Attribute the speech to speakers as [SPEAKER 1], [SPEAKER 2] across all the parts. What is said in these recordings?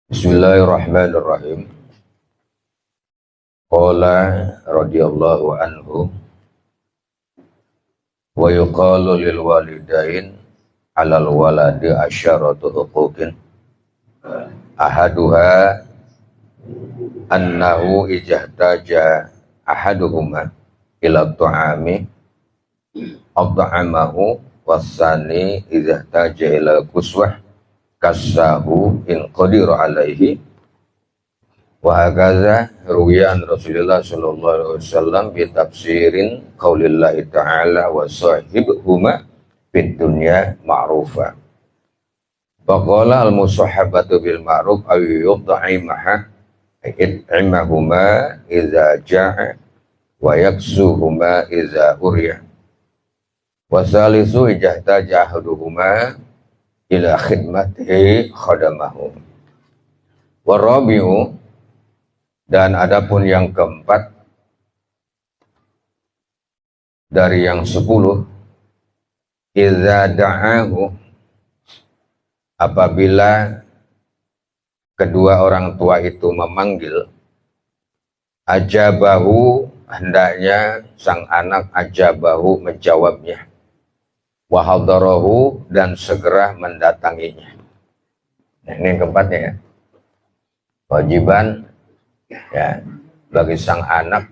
[SPEAKER 1] Bismillahirrahmanirrahim. Qala radhiyallahu anhu wa yuqalu lil walidain 'alal waladi asyaratu huquqin ahaduha annahu ijahtaja ahaduhuma ila ta'ami at'amahu wasani ijahtaja ila kuswah kasahu in qadiru alaihi wa hakaza ruwiyan Rasulullah sallallahu alaihi wasallam bi tafsirin qaulillahi ta'ala wa sahibhuma fid dunya ma'rufa wa qala al musahabatu bil ma'ruf aw yud'imaha it'imahuma idza ja'a wa yaksuhuma idza uriya wa salisu ijahtaja ahaduhuma ila khidmatihi khadamahu warabi'u, dan adapun yang keempat dari yang 10, idza da'ahu, apabila kedua orang tua itu memanggil, ajabahu, hendaknya sang anak ajabahu menjawabnya, wahadarahu, dan segera mendatanginya. Nah, ini yang keempatnya ya. Kewajiban ya bagi sang anak,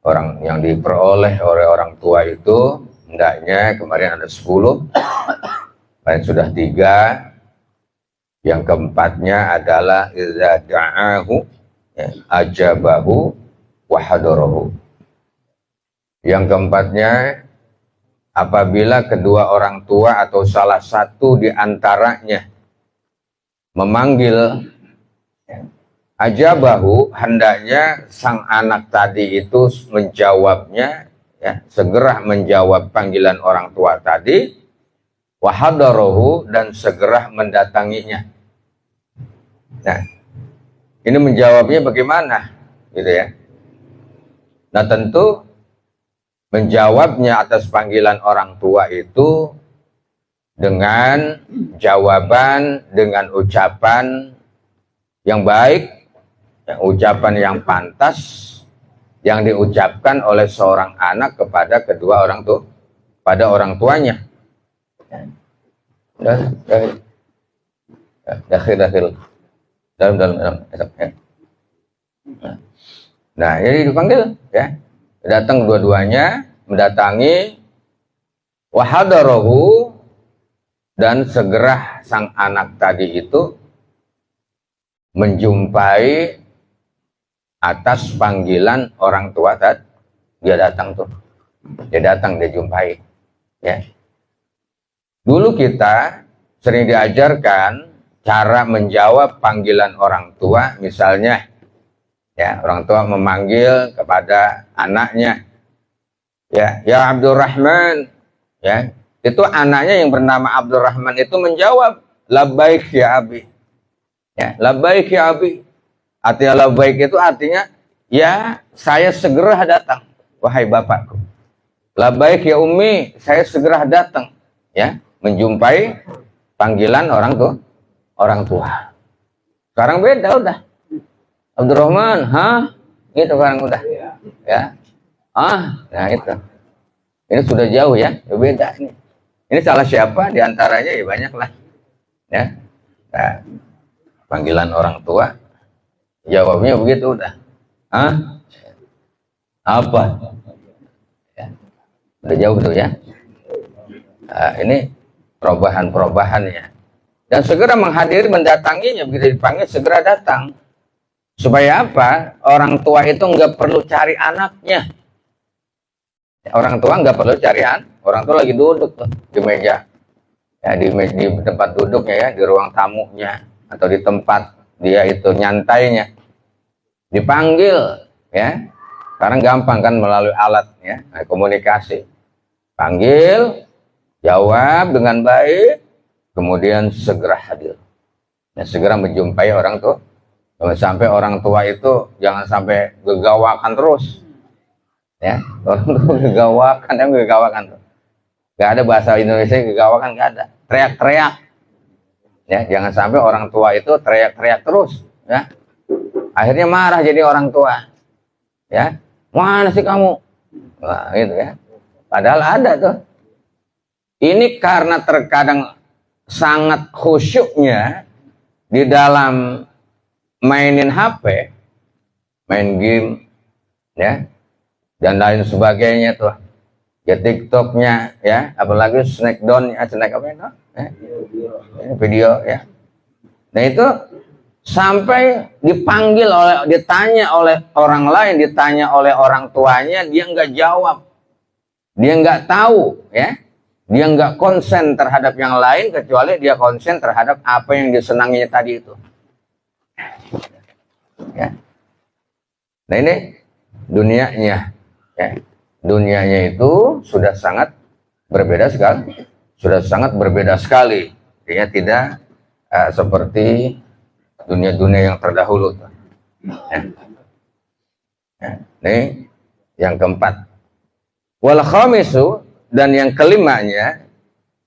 [SPEAKER 1] orang yang diperoleh oleh orang tua itu hendaknya, kemarin ada 10, lain sudah 3. Yang keempatnya adalah idza da'ahu ya, ajabahu wahadarahu. Yang keempatnya, apabila kedua orang tua atau salah satu di antaranya memanggil, ajabahu, hendaknya sang anak tadi itu menjawabnya, ya, segera menjawab panggilan orang tua tadi, wahadarahu, dan segera mendatanginya. Nah, ini menjawabnya bagaimana, gitu ya. Nah, tentu menjawabnya atas panggilan orang tua itu dengan jawaban, dengan ucapan yang baik, ya, ucapan yang pantas yang diucapkan oleh seorang anak kepada kedua orang tua, pada orang tuanya. Dalam. Nah, jadi dipanggil, ya, datang dua-duanya, mendatangi, wahadarahu, dan segera sang anak tadi itu menjumpai atas panggilan orang tua tadi. Dia datang tuh, dia datang, dia jumpai, ya. Dulu kita sering diajarkan cara menjawab panggilan orang tua, misalnya ya, orang tua memanggil kepada anaknya, ya Abdurrahman, ya, itu anaknya yang bernama Abdurrahman itu menjawab, labbaik ya abi, ya, labbaik ya abi. Artinya labbaik itu artinya, ya, saya segera datang, wahai bapakku. Labbaik ya ummi, saya segera datang, ya, menjumpai panggilan orang tua. Sekarang beda udah. Abdurrahman, gitu sekarang udah, ya, nah itu. Ini sudah jauh ya, beda ini. Ini salah siapa diantaranya, ya banyak lah, ya. Nah, panggilan orang tua, jawabnya begitu udah, apa? Ya. Udah jauh tuh ya. Nah, ini perubahan-perubahannya. Dan segera menghadiri, mendatanginya, begitu dipanggil segera datang. Supaya apa? Orang tua itu nggak perlu cari anaknya. Orang tua nggak perlu cari orang tua lagi duduk tuh di meja, ya, di tempat duduknya, ya, di ruang tamunya atau di tempat dia itu nyantainya, dipanggil, ya. Sekarang gampang kan melalui alat, ya, komunikasi. Panggil, jawab dengan baik, kemudian segera hadir. Nah, segera menjumpai orang tua. Jangan sampai orang tua itu jangan sampai gegawakan terus, ya. Orang tua gegawakan tuh. Gak ada bahasa Indonesia gegawakan, gak ada. Teriak-teriak, Ya, jangan sampai orang tua itu teriak-teriak terus, ya. Akhirnya marah jadi orang tua. Ya, mana sih kamu? Wah, gitu ya. Padahal ada tuh. Ini karena terkadang sangat khusyuknya di dalam mainin HP, main game, ya, dan lain sebagainya tuh. Ya TikToknya, ya, apalagi snackdown, snack apa itu? Ya, video, ya. Nah itu sampai dipanggil ditanya oleh orang lain, ditanya oleh orang tuanya, dia nggak jawab, dia nggak tahu, ya, dia nggak konsen terhadap yang lain kecuali dia konsen terhadap apa yang disenanginya tadi itu. Ya. Nah ini dunianya, ya. Dunianya itu sudah sangat berbeda sekali, Artinya tidak seperti dunia-dunia yang terdahulu. Ya. Ya. Ini yang keempat. Wal khamisu, dan yang kelimanya,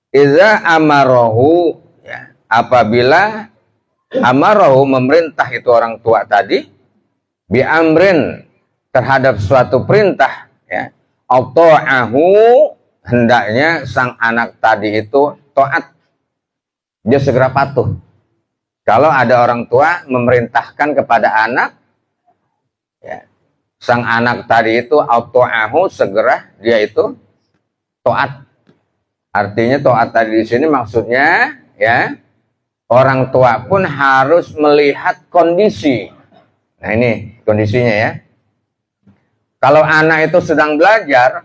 [SPEAKER 1] iza amarahu, ya, apabila amarahu memerintah itu orang tua tadi, bi amrin terhadap suatu perintah, ya, auto'ahu, hendaknya sang anak tadi itu taat, dia segera patuh. Kalau ada orang tua memerintahkan kepada anak, ya, sang anak tadi itu auto'ahu, segera dia itu taat. Artinya taat tadi di sini maksudnya, ya, orang tua pun harus melihat kondisi. Nah ini kondisinya, ya. Kalau anak itu sedang belajar,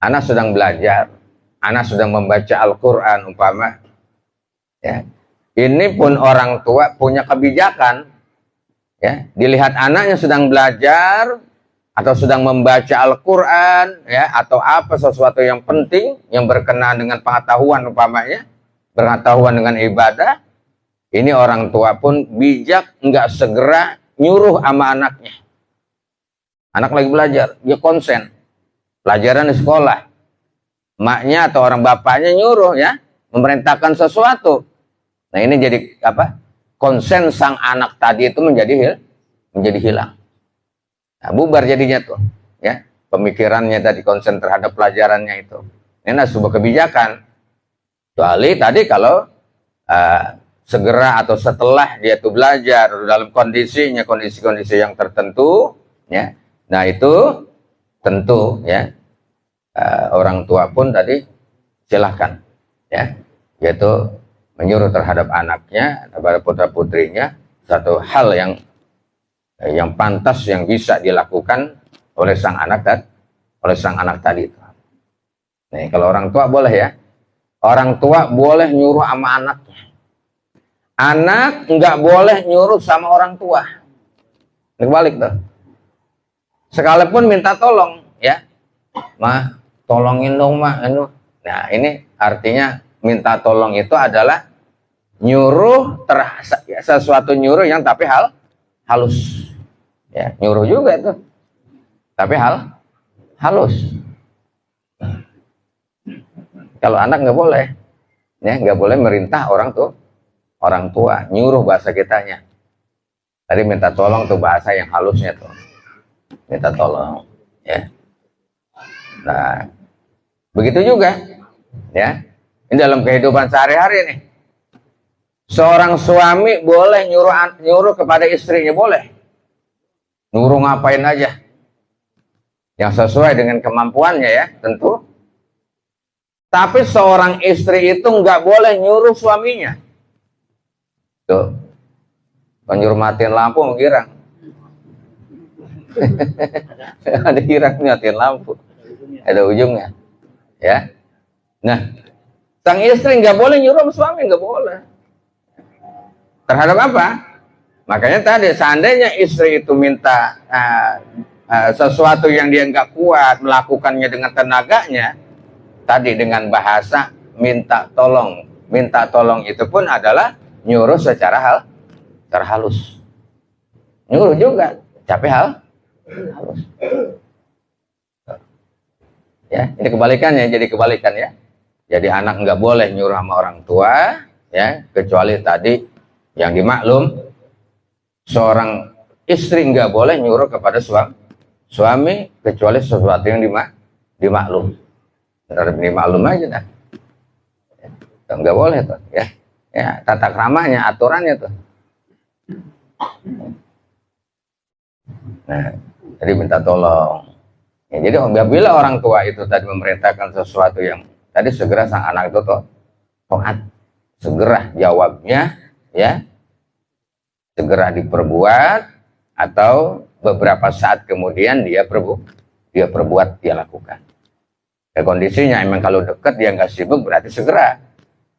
[SPEAKER 1] anak sedang membaca Al-Quran umpama, ya, ini pun orang tua punya kebijakan, ya, dilihat anaknya sedang belajar atau sedang membaca Al-Quran, ya, atau apa sesuatu yang penting yang berkenaan dengan pengetahuan umpamanya, pengetahuan dengan ibadah, ini orang tua pun bijak, nggak segera nyuruh sama anaknya. Anak lagi belajar, dia konsen, pelajaran di sekolah, maknya atau orang bapaknya nyuruh, ya, memerintahkan sesuatu. Nah ini jadi apa? Konsen sang anak tadi itu menjadi hilang. Nah, bubar jadinya tuh, ya, pemikirannya tadi konsen terhadap pelajarannya itu. Ini sebuah kebijakan. Kecuali tadi kalau segera atau setelah dia tuh belajar dalam kondisi-kondisi yang tertentu, ya. Nah itu tentu, ya, orang tua pun tadi silahkan, ya, yaitu menyuruh terhadap anaknya, kepada putra putrinya satu hal yang pantas, yang bisa dilakukan oleh sang anak tadi itu. Nih kalau orang tua boleh, ya, orang tua boleh nyuruh sama anaknya, anak nggak boleh nyuruh sama orang tua. Ini balik tuh. Sekalipun minta tolong, ya, mah tolongin dong mah, nah ini artinya minta tolong itu adalah nyuruh sesuatu, nyuruh yang tapi halus, ya, nyuruh juga tuh tapi halus. Kalau anak nggak boleh, ya, nggak boleh merintah orang tua, nyuruh bahasa kitanya. Tadi minta tolong tuh bahasa yang halusnya tuh, minta tolong, ya. Nah, begitu juga, ya, ini dalam kehidupan sehari-hari nih. Seorang suami boleh nyuruh kepada istrinya, boleh. Nyuruh ngapain aja. Yang sesuai dengan kemampuannya, ya, tentu. Tapi seorang istri itu nggak boleh nyuruh suaminya. Tuh. Nyuruh matiin lampu, girang. Ada girang matiin lampu. Ada ujungnya, ya. Nah, sang istri nggak boleh nyuruh suami, nggak boleh. Terhadap apa? Makanya tadi seandainya istri itu minta sesuatu yang dia nggak kuat melakukannya dengan tenaganya, tadi dengan bahasa minta tolong. Minta tolong itu pun adalah nyuruh secara halus. Nyuruh juga, tapi halus. Ya, ini kebalikannya, jadi kebalikan, ya. Jadi anak nggak boleh nyuruh sama orang tua, ya, kecuali tadi yang dimaklum, seorang istri nggak boleh nyuruh kepada suami kecuali sesuatu yang dimaklum. Dimaklum aja dah. Nggak boleh tuh, ya. Ya, tata kramanya, aturannya tuh. Nah, jadi minta tolong. Ya, jadi apabila orang tua itu tadi memerintahkan sesuatu yang tadi, segera sang anak itu taat, segera jawabnya, ya, segera diperbuat, atau beberapa saat kemudian dia perbuat, dia lakukan. Ya, kondisinya emang kalau dekat dia nggak sibuk, berarti segera.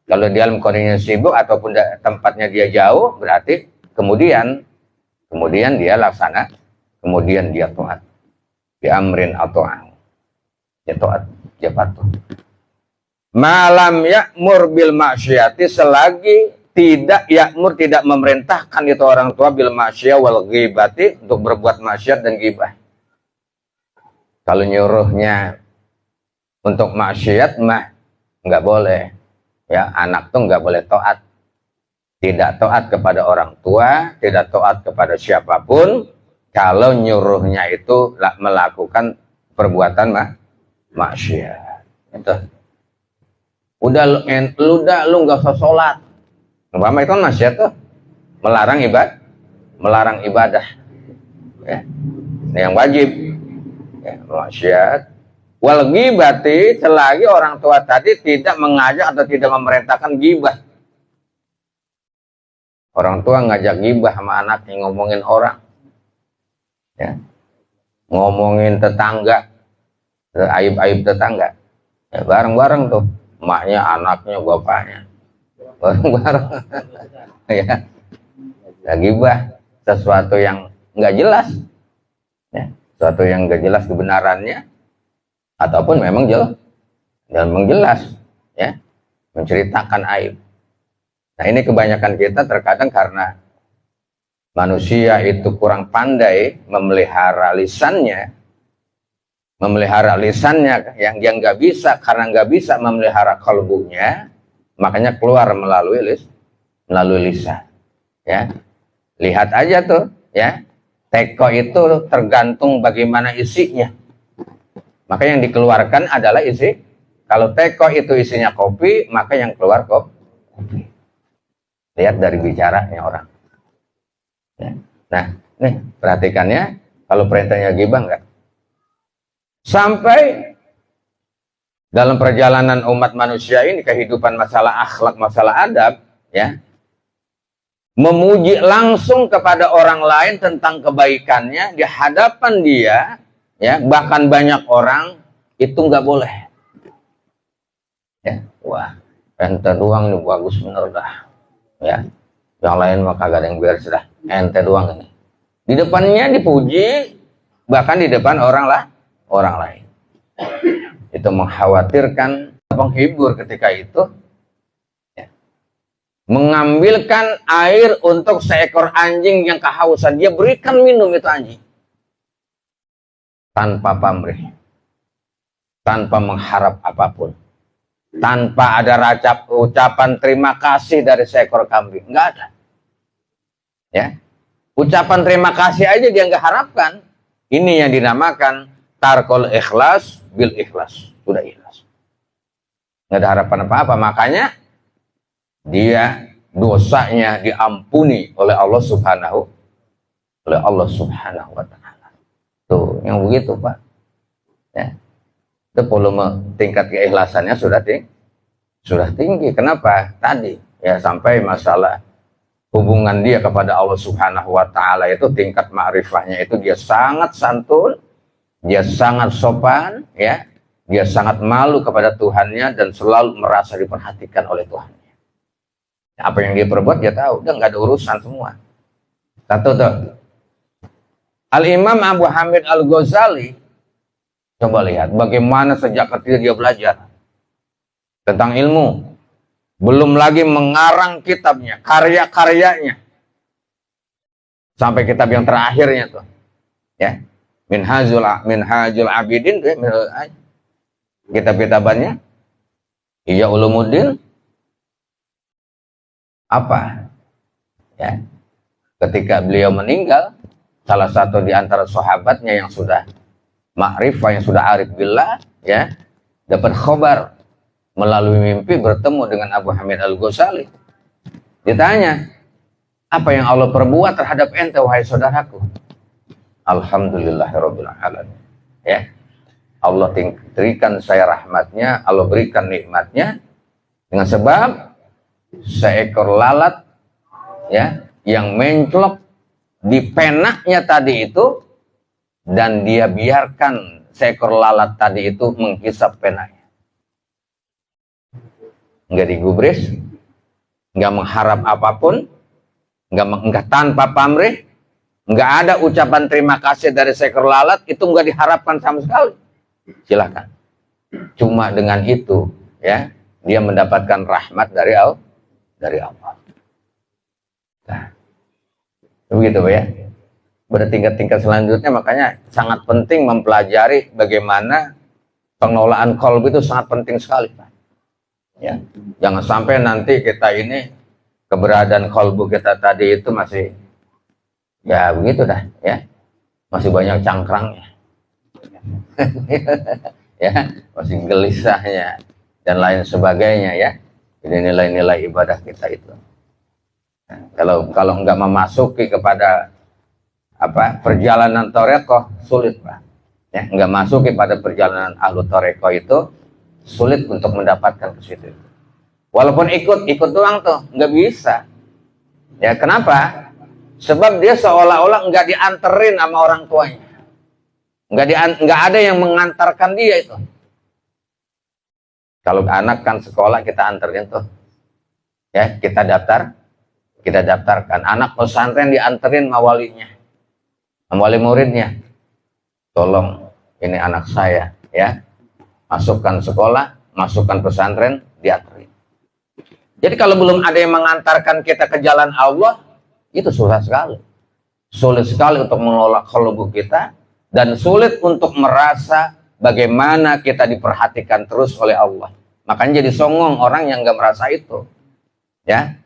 [SPEAKER 1] Kalau dia dalam kondisinya sibuk ataupun tempatnya dia jauh, berarti kemudian dia laksana, kemudian dia taat. Biamrin atau dia taat, dia patuh. Malam ya'mur bil maksiati, selagi tidak ya'mur, tidak memerintahkan itu orang tua bil maksiat wal ghibati, untuk berbuat maksiat dan ghibah. Kalau nyuruhnya untuk maksiat mah nggak boleh. Ya, anak tuh nggak boleh taat. Tidak taat kepada orang tua, tidak taat kepada siapapun kalau nyuruhnya itu melakukan perbuatan maksiat. Itu. Udah lu nggak usah sholat. Umpama itu maksiat tuh, melarang ibadah. Ya. Ini yang wajib. Ya, maksiat. Wal ghibati, selagi orang tua tadi tidak mengajak atau tidak memerintahkan ghibah. Orang tua ngajak ghibah sama anaknya, ngomongin orang, ya, ngomongin tetangga, aib-aib tetangga, ya, bareng-bareng tuh, emaknya, anaknya, bapaknya, bareng-bareng, ya, ghibah sesuatu yang nggak jelas, ya, sesuatu yang nggak jelas kebenarannya. Ataupun memang jelas, ya, menceritakan aib. Nah, ini kebanyakan kita terkadang karena manusia itu kurang pandai memelihara lisannya, yang dia nggak bisa, karena nggak bisa memelihara kalbunya, makanya keluar melalui lisan. Ya, lihat aja tuh, ya, teko itu tergantung bagaimana isinya. Maka yang dikeluarkan adalah isi. Kalau teko itu isinya kopi, maka yang keluar kopi. Lihat dari bicaranya orang. Ya. Nah, nih perhatikannya, kalau perintahnya ghibah enggak. Sampai dalam perjalanan umat manusia ini, kehidupan masalah akhlak, masalah adab, ya, memuji langsung kepada orang lain tentang kebaikannya di hadapan dia, ya, bahkan banyak orang, itu nggak boleh. Ya, wah, ente doang nih bagus bener dah, ya, yang lain mah kagak ada yang beres dah, ente doang ini. Di depannya dipuji, bahkan di depan orang lain. Itu mengkhawatirkan, menghibur ketika itu, ya, mengambilkan air untuk seekor anjing yang kehausan, dia berikan minum itu anjing. Tanpa pamrih, tanpa mengharap apapun, tanpa ada ucapan terima kasih dari seekor kambing, nggak ada. Ya, ucapan terima kasih aja dia nggak harapkan. Ini yang dinamakan tarkul ikhlas bil ikhlas, sudah ikhlas, nggak ada harapan apa-apa. Makanya dia dosanya diampuni oleh Allah Subhanahu wa Ta'ala. Tuh, yang begitu Pak, ya, itu volume tingkat keikhlasannya sudah tinggi. Kenapa? Tadi, ya, sampai masalah hubungan dia kepada Allah Subhanahu wa Ta'ala itu, tingkat ma'rifahnya itu dia sangat santun, dia sangat sopan, ya, dia sangat malu kepada Tuhannya dan selalu merasa diperhatikan oleh Tuhannya. Apa yang dia perbuat dia tahu, dia nggak ada urusan semua. Satu tuh. Al-Imam Abu Hamid Al-Ghazali, coba lihat bagaimana sejak kecil dia belajar tentang ilmu. Belum lagi mengarang kitabnya, karya-karyanya. Sampai kitab yang terakhirnya tuh, ya, Minhajul Abidin, kitab-kitabannya, Ihya Ulumuddin, Apa? Ya. Ketika beliau meninggal, salah satu di antara sahabatnya yang sudah ma'rifah, yang sudah arif billah, ya, dapat khabar melalui mimpi bertemu dengan Abu Hamid Al-Ghazali. Ditanya, apa yang Allah perbuat terhadap ente wahai saudaraku? Alhamdulillahirabbil alamin. Ya. Allah berikan saya rahmatnya, Allah berikan nikmatnya dengan sebab seekor lalat, ya, yang menclok di penaknya tadi itu, dan dia biarkan seekor lalat tadi itu menghisap penaknya. Enggak digubris, enggak mengharap apapun, enggak tanpa pamrih, enggak ada ucapan terima kasih dari seekor lalat, itu enggak diharapkan sama sekali. Silakan. Cuma dengan itu, ya, dia mendapatkan rahmat dari Allah. Nah, begitu ya. Bertingkat-tingkat selanjutnya, makanya sangat penting mempelajari bagaimana pengelolaan qalb itu sangat penting sekali, Pak. Ya, jangan sampai nanti kita ini keberadaan qalbu kita tadi itu masih, ya begitu dah, ya, masih banyak cangkrangnya, ya, masih gelisahnya dan lain sebagainya, ya. Ini nilai-nilai ibadah kita itu. Nah, kalau nggak memasuki kepada perjalanan torekoh, sulit, Pak. Ya, nggak masuk kepada perjalanan ahlu torekoh itu sulit untuk mendapatkan ke situ. Walaupun ikut doang tuh nggak bisa. Ya, kenapa? Sebab dia seolah-olah nggak dianterin sama orang tuanya. Nggak ada yang mengantarkan dia itu. Kalau anak kan sekolah kita anterin tuh, ya, kita daftarkan. Anak pesantren dianterin sama walinya, sama wali muridnya. Tolong, ini anak saya, ya, masukkan sekolah, masukkan pesantren, dianterin. Jadi kalau belum ada yang mengantarkan kita ke jalan Allah, itu susah sekali. Sulit sekali untuk mengelola qalbu kita, dan sulit untuk merasa bagaimana kita diperhatikan terus oleh Allah. Makanya jadi songong orang yang nggak merasa itu. Ya,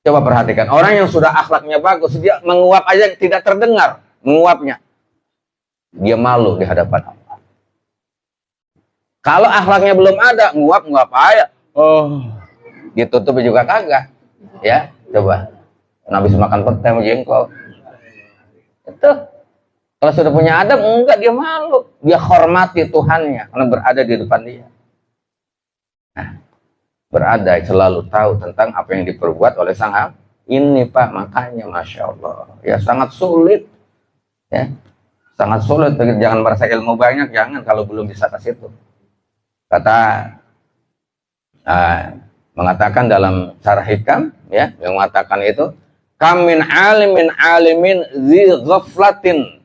[SPEAKER 1] coba perhatikan orang yang sudah akhlaknya bagus, dia menguap aja tidak terdengar menguapnya. Dia malu di hadapan Allah. Kalau akhlaknya belum ada, nguap aja. Oh, ditutup juga kagak. Ya, coba. Habis makan pete sama jengkol. Itu. Kalau sudah punya adab, enggak, dia malu. Dia hormati Tuhannya karena berada di depan dia. Nah, berada selalu tahu tentang apa yang diperbuat oleh sang hamba. Ini, Pak, makanya Masya Allah. Ya, sangat sulit. Ya, sangat sulit. Jangan merasa ilmu banyak, jangan kalau belum bisa ke situ. Kata mengatakan dalam Syarah Hikam, ya, yang mengatakan itu, kam min alimin zi ghaflatin.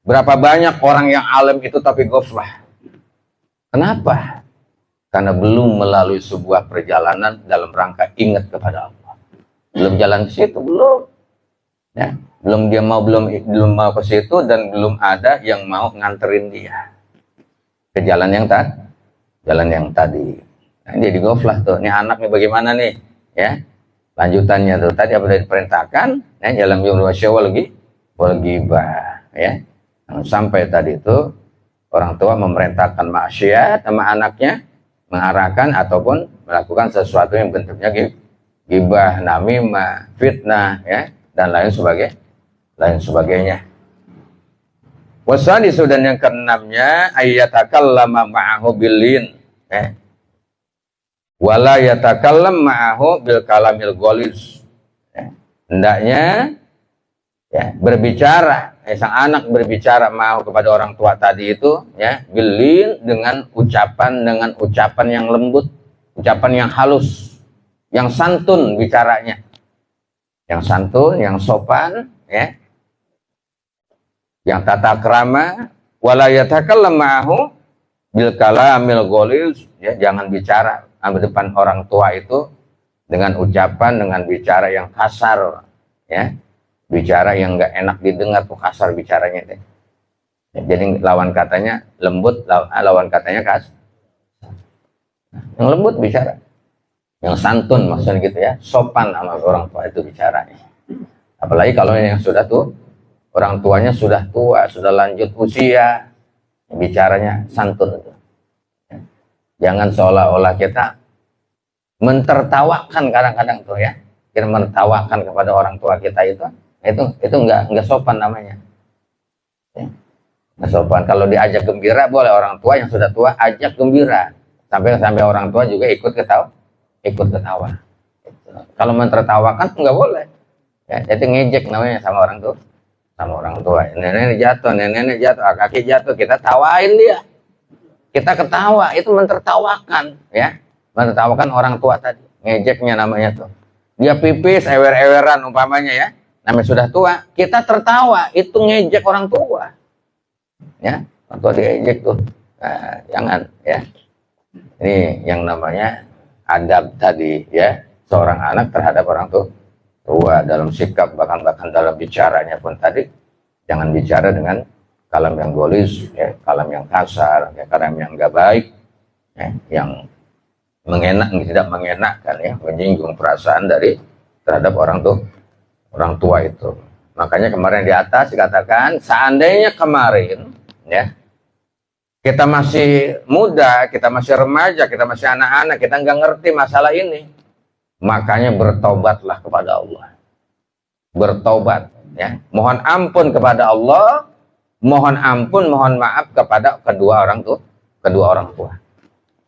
[SPEAKER 1] Berapa banyak orang yang alim itu tapi ghaflah. Kenapa? Karena belum melalui sebuah perjalanan dalam rangka ingat kepada Allah. Belum jalan ke situ, belum. Ya, belum mau ke situ, dan belum ada yang mau nganterin dia ke jalan yang tadi. Nah, dia digoflah tuh. Ini anak nih bagaimana nih? Ya, lanjutannya tuh tadi apa yang diperintahkan? Ya, dalam jumlah syawal ghibah. Ya, sampai tadi itu orang tua memerintahkan maksiat sama anaknya, mengarahkan ataupun melakukan sesuatu yang bentuknya ghibah, namimah, fitnah, ya, dan lain sebagainya. Wasadisu, dan yang keenamnya, ayyatakallama ma'ahu bilin, ya, wala yatakallam ma'ahu bil kalamil ghalis. Ya, hendaknya, ya, berbicara, sang anak berbicara mau kepada orang tua tadi itu, ya, bilin, dengan ucapan yang lembut, ucapan yang halus, yang santun bicaranya, yang santun, yang sopan, ya, yang tata krama. Wala yatakallam ma'ahu bil kalamil ghalis, ya, jangan bicara di depan orang tua itu dengan ucapan, dengan bicara yang kasar, ya, bicara yang nggak enak didengar, tuh kasar bicaranya deh. Ya, jadi lawan katanya lembut, lawan katanya kasar. Yang lembut bicara, yang santun maksudnya gitu ya, sopan sama orang tua itu bicaranya. Apalagi kalau yang sudah tuh orang tuanya sudah tua, sudah lanjut usia, bicaranya santun itu. Jangan seolah-olah kita mentertawakan kadang-kadang tuh ya, kita menertawakan kepada orang tua kita itu nggak sopan namanya. Ya. Nggak sopan. Kalau diajak gembira boleh, orang tua yang sudah tua ajak gembira sampai orang tua juga ikut ketawa. Kalau mentertawakan nggak boleh. Ya, jadi ngejek namanya sama orang tua. Nenek jatuh, kaki jatuh, kita tawain dia. Kita ketawa, itu mentertawakan, ya. Mentertawakan orang tua tadi. Ngejeknya namanya tuh. Dia pipis, ewer-eweran umpamanya ya. Namanya sudah tua, kita tertawa, itu ngejek orang tua. Ya, orang tua diejek tuh. Nah, jangan ya. Ini yang namanya adab tadi ya. Seorang anak terhadap orang tua dalam sikap, bahkan dalam bicaranya pun tadi. Jangan bicara dengan kalam yang golis, ya, kalam yang kasar, ya, kalam yang nggak baik, ya, yang tidak mengenakkan, ya, menyinggung perasaan terhadap orang tua itu. Makanya kemarin di atas dikatakan, seandainya kemarin, ya, kita masih muda, kita masih remaja, kita masih anak-anak, kita nggak ngerti masalah ini, makanya bertobatlah kepada Allah. Bertobat, ya, mohon ampun kepada Allah. Mohon ampun, mohon maaf kepada kedua orang tua.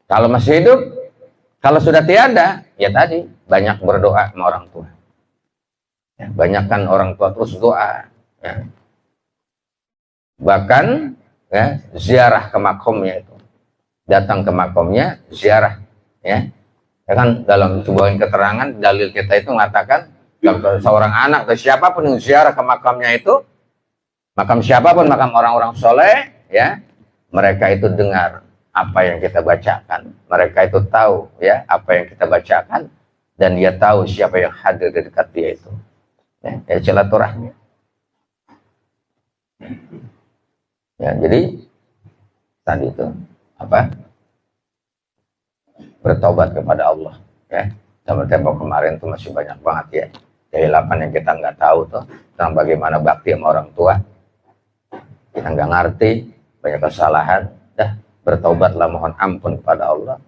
[SPEAKER 1] Kalau masih hidup, kalau sudah tiada, ya tadi banyak berdoa sama orang tua. Ya, banyakkan orang tua terus doa. Ya. Bahkan ya, ziarah ke makomnya itu, datang ke makomnya, ziarah. Ya, ya kan dalam sebuah keterangan dalil kita itu mengatakan kalau seorang anak atau siapapun yang ziarah ke makamnya itu, makam siapapun, makam orang-orang soleh, ya, mereka itu dengar apa yang kita bacakan, mereka itu tahu, ya, apa yang kita bacakan, dan dia tahu siapa yang hadir di dekat dia itu, ya, silaturahmi. Ya, jadi tadi itu apa? Bertobat kepada Allah, ya. Sama tempo kemarin tuh masih banyak banget ya, kehilapan yang kita nggak tahu tuh tentang bagaimana bakti sama orang tua. Kita nggak ngerti, banyak kesalahan, dah bertobatlah, mohon ampun kepada Allah,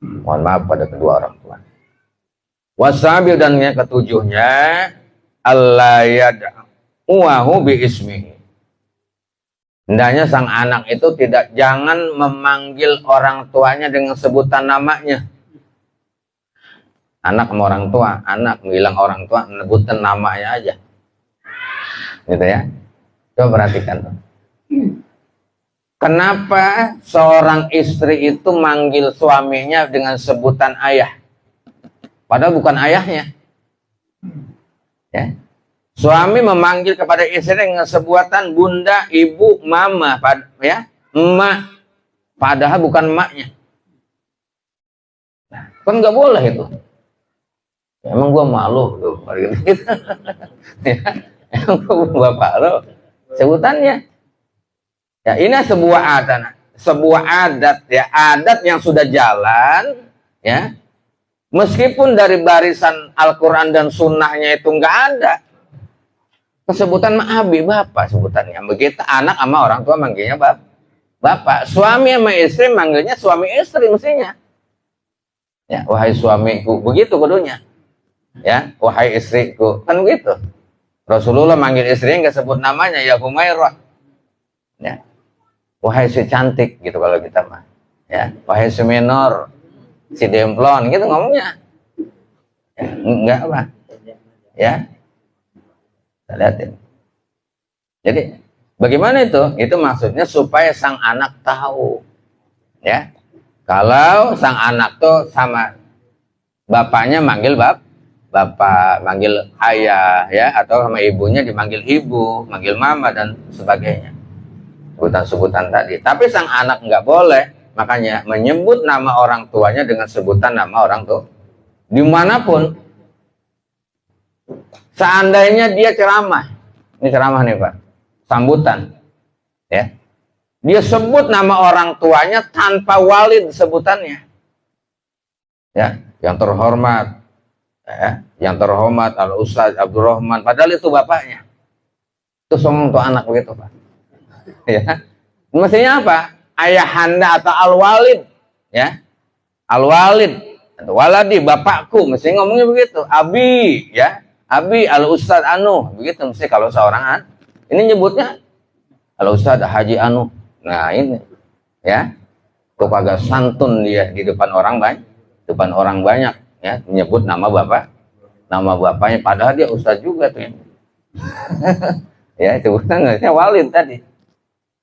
[SPEAKER 1] mohon maaf pada kedua orang tua. Wasabi, dan yang ketujuhnya, Allah yad'uhu bi ismihi. Hendaknya sang anak itu jangan memanggil orang tuanya dengan sebutan namanya. Anak sama orang tua, anak bilang orang tua menyebutkan namanya aja, gitu ya. Coba perhatikan tuh. Kenapa seorang istri itu manggil suaminya dengan sebutan ayah? Padahal bukan ayahnya. Ya. Suami memanggil kepada istri dengan sebutan bunda, ibu, mama, ya, emak. Padahal bukan emaknya. Nah, kan nggak boleh itu. Ya, emang gua malu tuh, gitu. Ya, emang gua malu sebutannya. Ya, ini sebuah adat ya, adat yang sudah jalan ya. Meskipun dari barisan Al-Qur'an dan sunnahnya itu nggak ada kesebutan abi, bapak sebutannya. Begitu anak sama orang tua manggilnya bapak. Suami sama istri manggilnya suami istri mestinya. Ya, wahai suamiku, begitu kudunya. Ya, wahai istriku, kan begitu. Rasulullah manggil istrinya nggak sebut namanya, ya Humairah, ya, wahai si cantik gitu kalau kita mah, ya, wahai si menor, si demplon gitu ngomongnya, ya, enggak apa, ya, kita lihatin. Jadi bagaimana itu? Itu maksudnya supaya sang anak tahu, ya, kalau sang anak tuh sama bapaknya manggil bapak, manggil ayah, ya, atau sama ibunya dimanggil ibu, manggil mama dan sebagainya, sebutan-sebutan tadi. Tapi sang anak nggak boleh, makanya menyebut nama orang tuanya dengan sebutan nama orang tua dimanapun. Seandainya dia ceramah, ini ceramah nih Pak, sambutan, ya, dia sebut nama orang tuanya tanpa walid sebutannya, ya. yang terhormat, ya, yang terhormat Al Ustadz Abdurrahman, padahal itu bapaknya. Itu songong untuk anak begitu, Pak. Ya. Mestinya apa? Ayahanda atau al-walid, ya. Al-walid, waladi, bapakku, mesti ngomongnya begitu. Abi, ya. Abi Al Ustadz Anu, begitu mesti kalau seorang ini nyebutnya Al Ustadz Haji Anu. Nah, ini ya. Kepada santun dia di depan orang banyak, ya, menyebut nama bapaknya, padahal dia ustadz juga tuh ya. Ya, itu bukannya walid tadi.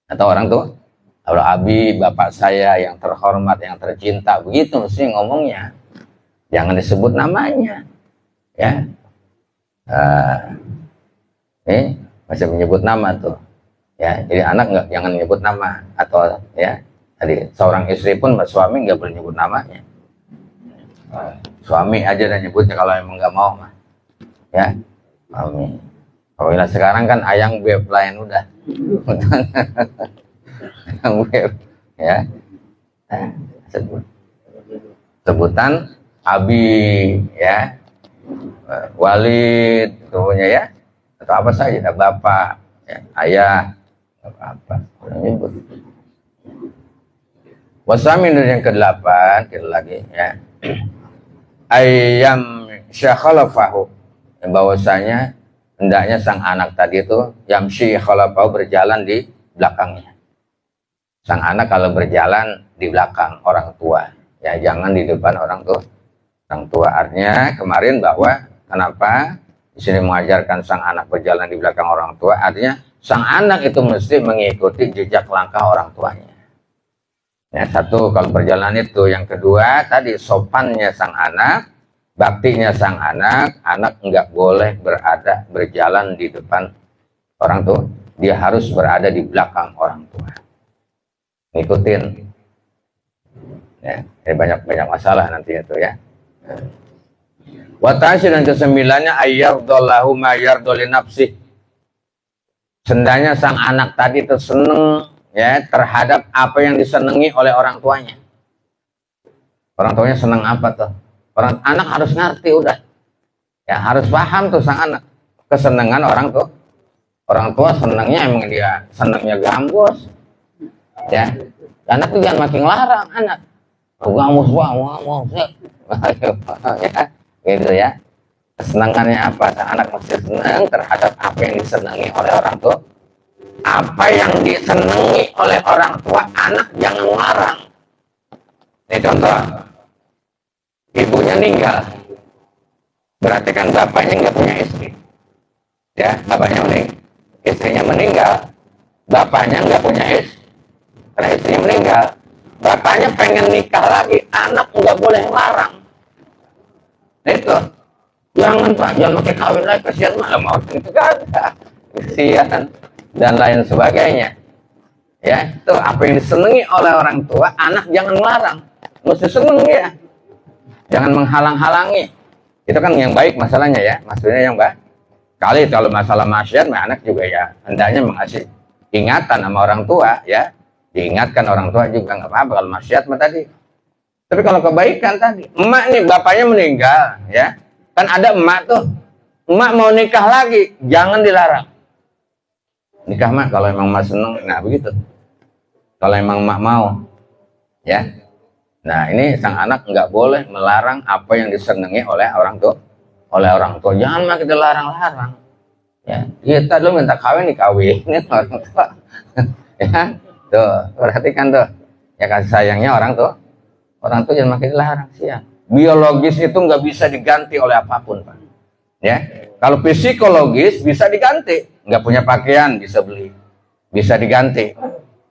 [SPEAKER 1] Atau orang tuh, kalau abi bapak saya yang terhormat, yang tercinta, begitu mesti ngomongnya. Jangan disebut namanya. Ya. Masih menyebut nama tuh. Ya, jadi anak jangan menyebut nama, atau ya. Jadi seorang istri pun suami nggak boleh nyebut namanya. Suami aja dan nyebutnya kalau emang nggak mau mah. Ya, suami. Kalau sekarang kan ayang beb lain udah. Ayang beb, ya. Sebutan abi, ya, walid, semuanya ya, atau apa saja, bapak, ya, ayah, apa, nyebut. Wasamin yang ke-8 kita lagi ya. Ayam syakhalafahu, bahwasanya hendaknya sang anak tadi itu yamshi khalafahu, berjalan di belakangnya. Sang anak kalau berjalan di belakang orang tua, ya jangan di depan orang tua. Artinya kemarin bahwa kenapa di sini mengajarkan sang anak berjalan di belakang orang tua, artinya sang anak itu mesti mengikuti jejak langkah orang tuanya. Ya, satu kalau perjalanan itu, yang kedua tadi sopannya sang anak, baktinya sang anak nggak boleh berjalan di depan orang tua, dia harus berada di belakang orang tua, ngikutin. Ya, banyak masalah nanti itu ya. Watasi dan kesembilannya ayyardallahu ma yardoli nafsih, sendanya sang anak tadi itu seneng, ya, terhadap apa yang disenangi oleh orang tuanya. Orang tuanya senang apa tuh? Anak harus ngerti udah. Ya, harus paham tuh sang anak. Kesenangan orang tua senangnya emang dia senangnya gambus. Ya. Anak tuh jangan makin larang anak. Gambus ya. Gitu ya. Kesenangannya apa? Sang anak mesti senang terhadap apa yang disenangi oleh orang tua. Apa yang disenangi oleh orang tua, anak jangan larang. Ini contoh, ibunya meninggal, berarti kan bapaknya nggak punya istri. Ya, bapaknya meninggal, istrinya meninggal, bapaknya nggak punya istri. Karena istrinya meninggal, bapaknya pengen nikah lagi, anak nggak boleh larang. Itu, jangan Pak, jangan pakai kawin lagi, kasihan malah mau itu kan, kasihan. Dan lain sebagainya, ya, itu apa yang disenangi oleh orang tua, anak jangan larang, mesti seneng ya, jangan menghalang-halangi. Itu kan yang baik masalahnya ya, maksudnya yang baik. Kali kalau masalah maksiat, anak juga ya hendaknya mengasih ingatan sama orang tua, ya, diingatkan orang tua juga nggak apa-apa kalau maksiat mah tadi. Tapi kalau kebaikan tadi, emak nih bapaknya meninggal, ya, kan ada emak tuh, emak mau nikah lagi, jangan dilarang. Nikah mak kalau emang mak seneng, nah begitu. Kalau emang mak mau, ya. Nah ini sang anak nggak boleh melarang apa yang disenangi oleh orang tua. Jangan mak kita larang-larang. Ya, kita dulu minta kawin dikawinin orang tua. Ya, tuh perhatikan tuh. Ya kasih sayangnya orang tua jangan makin dilarang sih ya. Biologis itu nggak bisa diganti oleh apapun, Pak. Ya, kalau psikologis bisa diganti. Nggak punya pakaian bisa beli, bisa diganti.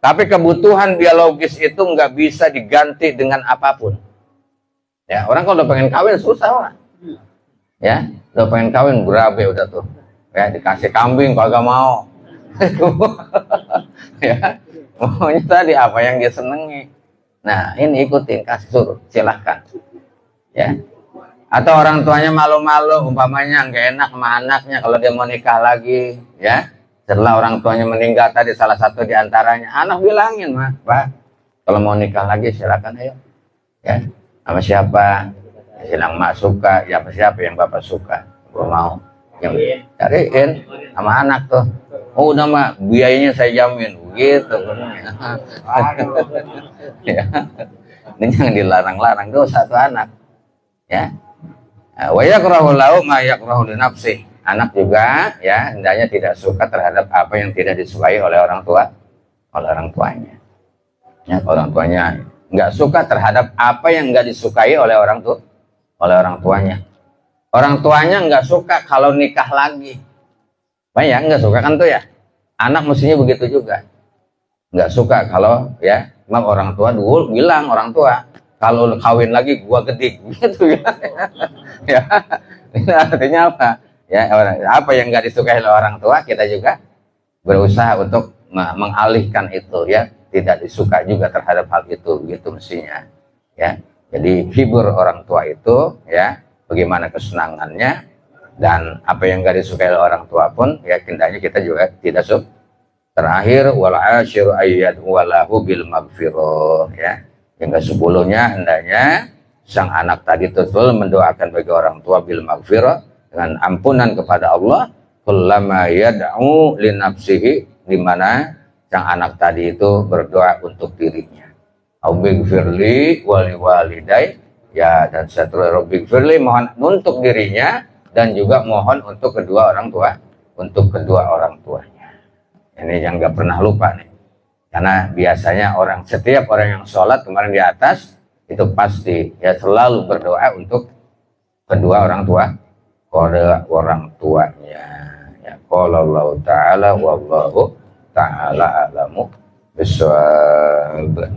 [SPEAKER 1] Tapi kebutuhan biologis itu nggak bisa diganti dengan apapun. Ya, orang kalau udah pengen kawin susah lah. Ya, udah pengen kawin berabe udah tuh. Ya, dikasih kambing kagak mau. Ya, maunya tadi apa yang dia senengi. Nah, ini ikutin, kasih suruh, silahkan. Ya. Atau orang tuanya malu-malu, umpamanya nggak enak sama anaknya kalau dia mau nikah lagi, ya. Setelah orang tuanya meninggal tadi, salah satu di antaranya, anak bilangin, Pak, kalau mau nikah lagi silakan ayo, ya. Sama siapa? Senang mak suka, siapa yang bapak suka, gua mau. Yang cariin sama anak tuh. Oh udah mak, biayanya saya jamin, gitu. Ya. Ini jangan dilarang-larang dosa tuh anak. Ya. Wa yakrahu lahu ma yakrahu li nafsi. Anak juga ya hendaknya tidak suka terhadap apa yang tidak disukai oleh orang tuanya. Ya, orang tuanya nggak suka terhadap apa yang nggak disukai oleh orang tuanya. Orang tuanya nggak suka kalau nikah lagi. Banyak nggak suka kan tuh ya. Anak mestinya begitu juga. Nggak suka kalau ya, memang orang tua dulu bilang orang tua kalau kawin lagi gua gedik gitu ya. Ya, itu artinya apa? Ya, apa yang nggak disukai oleh orang tua kita juga berusaha untuk mengalihkan itu ya, tidak disuka juga terhadap hal itu gitu mestinya ya. Jadi hibur orang tua itu ya, bagaimana kesenangannya, dan apa yang nggak disukai oleh orang tua pun ya hendaknya kita juga tidak suka. Terakhir wal asyiru ayyad walahu bil maghfirah ya. Yang ke-10-nya hendaknya sang anak tadi betul mendoakan bagi orang tua bil maghfirah, dengan ampunan kepada Allah, kullama yad'u li nafsihi, di mana sang anak tadi itu berdoa untuk dirinya. Aubighfirli wali walidai ya, dan seterusnya Aubighfirli mohon untuk dirinya dan juga mohon untuk kedua orang tuanya. Ini yang nggak pernah lupa nih, karena biasanya setiap orang yang sholat kemarin di atas itu pasti ya selalu berdoa untuk kedua orang tuanya. Ya, qala Allah Ta'ala wallahu ta'ala alamu bisawab.